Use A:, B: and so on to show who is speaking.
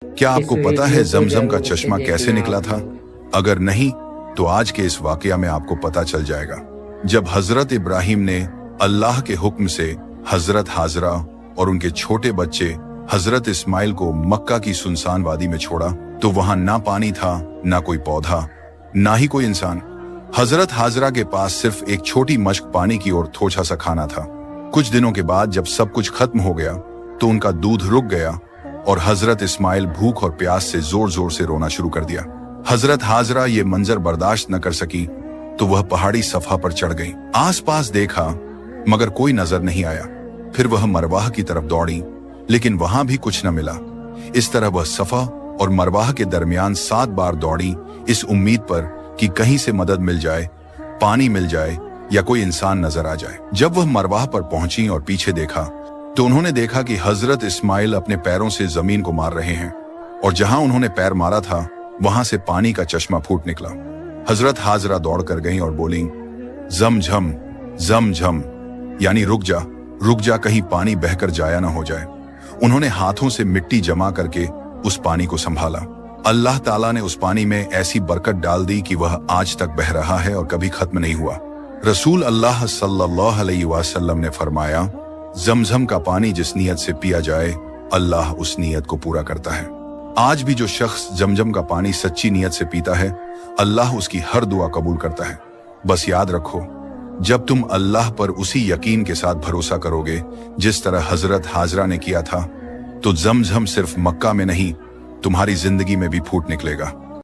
A: क्या आपको पता है जमजम का चश्मा कैसे निकला था? अगर नहीं तो आज के इस वाकया में आपको पता चल जाएगा। जब हजरत इब्राहिम ने अल्लाह के हुक्म से हजरत हाजरा और उनके छोटे बच्चे हजरत इस्माइल को मक्का की सुनसान वादी में छोड़ा तो वहां ना पानी था, ना कोई पौधा, ना ही कोई इंसान। हजरत हाजरा के पास सिर्फ एक छोटी मश्क पानी की और थोड़ा सा खाना था। कुछ दिनों के बाद जब सब कुछ खत्म हो गया तो उनका दूध रुक गया और हजरत इस्माइल भूख और प्यास से जोर जोर से रोना शुरू कर दिया। हजरत हाजरा ये मंजर बर्दाश्त न कर सकी तो वह पहाड़ी सफा पर चढ़ गई। आसपास देखा मगर कोई नजर नहीं आया। फिर वह मरवाह की तरफ दौड़ी लेकिन वहां भी कुछ न मिला। इस तरह वह सफा और मरवाह के दरमियान 7 बार दौड़ी, इस उम्मीद पर कि कहीं से मदद मिल जाए, पानी मिल जाए या कोई इंसान नजर आ जाए। जब वह मरवाह पर पहुंची और पीछे देखा तो उन्होंने देखा कि हजरत इस्माइल अपने पैरों से जमीन को मार रहे हैं और जहां उन्होंने पैर मारा था वहां से पानी का चश्मा फूट निकला। हजरत हाजरा दौड़ कर गईं और बोली, जमझम जमझम, यानी रुक जा, कहीं पानी बहकर जाया ना हो जाए। उन्होंने हाथों से मिट्टी जमा करके उस पानी को संभाला। अल्लाह ताला ने उस पानी में ऐसी बरकत डाल दी कि वह आज तक बह रहा है और कभी खत्म नहीं हुआ। रसूल अल्लाह सल्लल्लाहु अलैहि वसल्लम ने फरमाया, जमझम का पानी जिस नियत से पिया जाए अल्लाह उस नियत को पूरा करता है। आज भी जो शख्स जमजम का पानी सच्ची नियत से पीता है अल्लाह उसकी हर दुआ कबूल करता है। बस याद रखो, जब तुम अल्लाह पर उसी यकीन के साथ भरोसा करोगे जिस तरह हजरत हाजरा ने किया था तो जमझम सिर्फ मक्का में नहीं तुम्हारी जिंदगी में भी फूट निकलेगा।